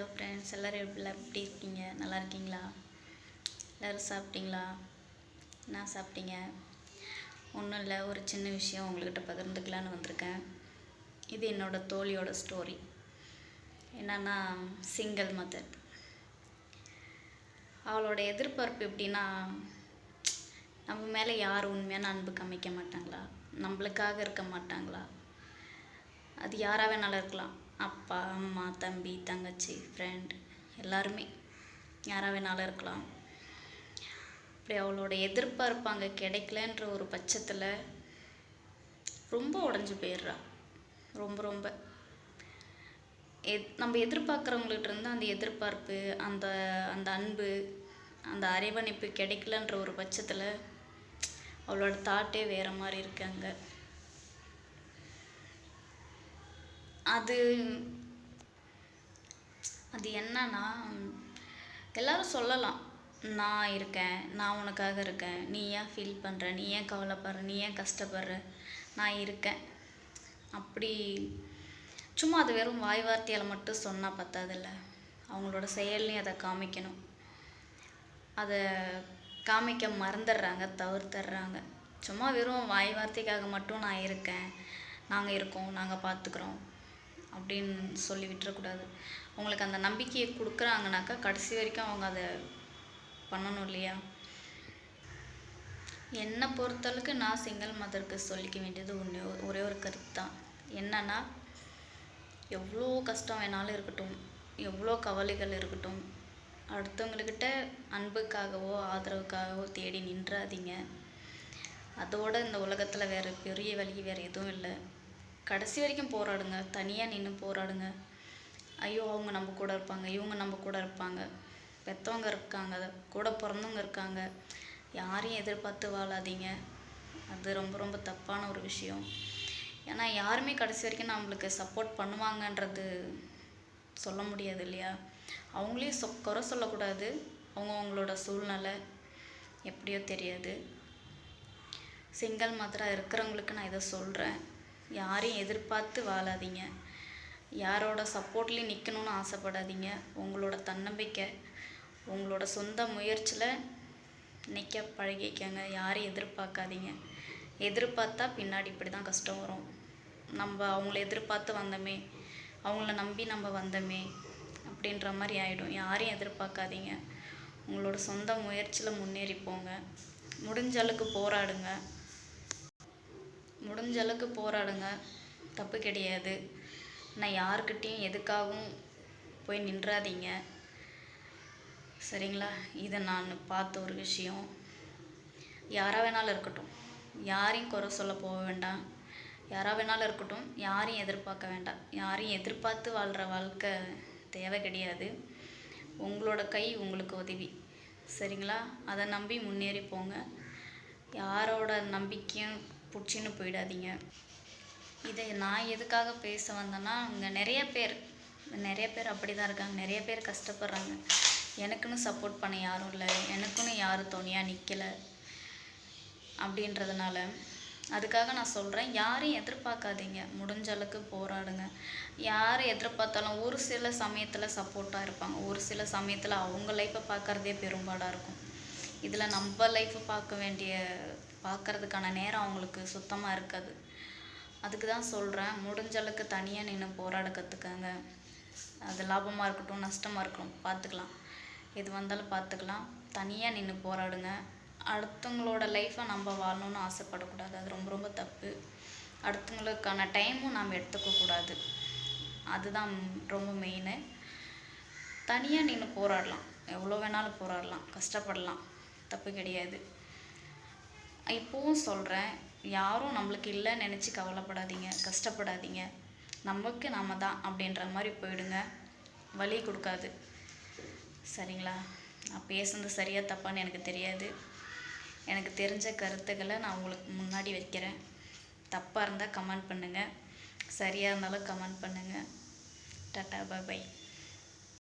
Hello friends, எல்லோரும் எப்படி இருக்கீங்க? நல்லா இருக்கீங்களா? எல்லோரும் சாப்பிட்டீங்களா? என்ன சாப்பிட்டீங்க? ஒன்றும் இல்லை, ஒரு சின்ன விஷயம் உங்கள்கிட்ட பகிர்ந்துக்கலான்னு வந்திருக்கேன். இது என்னோடய தோழியோட ஸ்டோரி. என்னன்னா, சிங்கிள் மதர். அவளோட எதிர்பார்ப்பு எப்படின்னா, நம்ம மேலே யார் உண்மையான அன்பு காமிக்க மாட்டாங்களா? நம்மளுக்காக இருக்க மாட்டாங்களா? அது யாராக வேணாலும் இருக்கலாம். அப்பா, அம்மா, தம்பி, தங்கச்சி, ஃப்ரெண்ட், எல்லாருமே யாராக வேணாலும் இருக்கலாம். அப்படி அவளோட எதிர்பார்ப்பு அங்கே கிடைக்கலன்ற ஒரு பட்சத்தில் ரொம்ப உடஞ்சி போயிடுறா. ரொம்ப ரொம்ப நம்ம எதிர்பார்க்குறவங்கள்ட்ட இருந்து அந்த எதிர்பார்ப்பு, அந்த அந்த அன்பு, அந்த அரவணைப்பு கிடைக்கலன்ற ஒரு பட்சத்தில் அவளோட தாட்டே வேறு மாதிரி இருக்காங்க. அது அது என்னன்னா, எல்லாரும் சொல்லலாம், நான் இருக்கேன், நான் உனக்காக இருக்கேன், நீ ஏன் ஃபீல் பண்ணுற, நீ ஏன் கவலைப்படுற, நீ ஏன் கஷ்டப்படுற, நான் இருக்கேன். அப்படி சும்மா அது வெறும் வாய் வார்த்தையால் மட்டும் சொன்னால் பத்தாதில்ல, அவங்களோட செயல்லையும் அதை காமிக்கணும். அதை காமிக்க மறந்துடுறாங்க, தவிர்த்துடுறாங்க. சும்மா வெறும் வாய் வார்த்தைக்காக மட்டும் நான் இருக்கேன், நாங்கள் இருக்கோம், நாங்கள் பார்த்துக்குறோம் அப்படின்னு சொல்லி விட்டுறக்கூடாது. அவங்களுக்கு அந்த நம்பிக்கையை கொடுக்குறாங்கனாக்கா கடைசி வரைக்கும் அவங்க அதை பண்ணணும் இல்லையா? என்னை பொறுத்தளவுக்கு நான் சிங்கிள் மதருக்கு சொல்லிக்க வேண்டியது ஒரே ஒரு கருத்து தான். என்னன்னா, எவ்வளோ கஷ்டம் வேணாலும் இருக்கட்டும், எவ்வளோ கவலைகள் இருக்கட்டும், அடுத்தவங்கக்கிட்ட அன்புக்காகவோ ஆதரவுக்காகவோ தேடி நின்றாதீங்க. அதோட இந்த உலகத்தில் வேறு பெரிய வழி வேறு எதுவும் இல்லை. கடைசி வரைக்கும் போராடுங்க, தனியாக நின்று போராடுங்க. ஐயோ, அவங்க நம்ம கூட இருப்பாங்க, இவங்க நம்ம கூட இருப்பாங்க, பெற்றவங்க இருக்காங்க, கூட பிறந்தவங்க இருக்காங்க, யாரையும் எதிர்பார்த்து வாழாதீங்க. அது ரொம்ப ரொம்ப தப்பான ஒரு விஷயம். ஏன்னா யாருமே கடைசி வரைக்கும் நம்மளுக்கு சப்போர்ட் பண்ணுவாங்கன்றது சொல்ல முடியாது இல்லையா? அவங்களையும் குறை சொல்லக்கூடாது. அவங்களோட சூழ்நிலை எப்படியோ தெரியாது. சிங்கிள் மதராக இருக்கிறவங்களுக்கு நான் இதை சொல்கிறேன், யாரையும் எதிர்பார்த்து வாழாதீங்க, யாரோட சப்போர்ட்லேயும் நிற்கணும்னு ஆசைப்படாதீங்க. உங்களோட தன்னம்பிக்கை, உங்களோட சொந்த முயற்சியில் நிற்க பழகிக்கங்க. யாரையும் எதிர்பார்க்காதீங்க. எதிர்பார்த்தா பின்னாடி இப்படி தான் கஷ்டம் வரும். நம்ம அவங்கள எதிர்பார்த்து வந்தோமே, அவங்கள நம்பி நம்ம வந்தோமே அப்படின்ற மாதிரி ஆகிடும். யாரையும் எதிர்பார்க்காதீங்க. உங்களோட சொந்த முயற்சியில் முன்னேறி போங்க. முடிஞ்ச அளவுக்கு போராடுங்க, தப்பு கிடையாது. நான் யாருக்கிட்டேயும் எதுக்காகவும் போய் நின்றாதீங்க, சரிங்களா? இதை நான் பார்த்த ஒரு விஷயம். யாராக வேணாலும் இருக்கட்டும், யாரையும் குறை சொல்ல போக வேண்டாம். யாராக வேணாலும் இருக்கட்டும், யாரையும் எதிர்பார்க்க வேண்டாம். யாரையும் எதிர்பார்த்து வாழ்கிற வாழ்க்கை தேவை கிடையாது. உங்களோட கை உங்களுக்கு உதவி, சரிங்களா? அதை நம்பி முன்னேறி போங்க. யாரோட நம்பிக்கையும் பிடிச்சின்னு போயிடாதீங்க. இதை நான் எதுக்காக பேச வந்தேன்னா, அங்கே நிறைய பேர் அப்படி தான் இருக்காங்க. நிறைய பேர் கஷ்டப்படுறாங்க. எனக்குன்னு சப்போர்ட் பண்ண யாரும் இல்லை, எனக்குன்னு யாரும் துணையாக நிற்கலை அப்படின்றதுனால அதுக்காக நான் சொல்கிறேன், யாரையும் எதிர்பார்க்காதீங்க. முடிஞ்ச அளவுக்கு போராடுங்க. யாரை எதிர்பார்த்தாலும் ஒரு சில சமயத்தில் சப்போர்ட்டாக இருப்பாங்க, ஒரு சில சமயத்தில் அவங்க லைஃப்பை பார்க்குறதே பெரும்பாடாக இருக்கும். இதில் நம்ம லைஃப்பை பார்க்குறதுக்கான நேரம் அவங்களுக்கு சுத்தமாக இருக்காது. அதுக்கு தான் சொல்கிறேன், முடிஞ்ச அளவுக்கு தனியாக நின்று போராட கற்றுக்கங்க. அது லாபமாக இருக்கட்டும், நஷ்டமாக இருக்கட்டும், பார்த்துக்கலாம். எது வந்தாலும் பார்த்துக்கலாம். தனியாக நின்று போராடுங்க. அடுத்தவங்களோட லைஃப்பை நம்ம வாழணும்னு ஆசைப்படக்கூடாது. அது ரொம்ப ரொம்ப தப்பு. அடுத்தவங்களுக்கான டைமும் நாம் எடுத்துக்கக்கூடாது. அதுதான் ரொம்ப மெயினு. தனியாக நின்று போராடலாம், எவ்வளோ வேணாலும் போராடலாம், கஷ்டப்படலாம், தப்பு கிடையாது. இப்போவும் சொல்கிறேன், யாரும் நம்மளுக்கு இல்லைன்னு நினச்சி கவலைப்படாதீங்க, கஷ்டப்படாதீங்க. நமக்கு நம்ம தான் அப்படின்ற மாதிரி போயிடுங்க. வலி கொடுக்காது, சரிங்களா? நான் பேசுனது சரியாக தப்பான்னு எனக்கு தெரியாது. எனக்கு தெரிஞ்ச கருத்துக்களை நான் உங்களுக்கு முன்னாடி வைக்கிறேன். தப்பாக இருந்தால் கமெண்ட் பண்ணுங்கள், சரியாக இருந்தாலும் கமெண்ட் பண்ணுங்கள். Tata, bye by.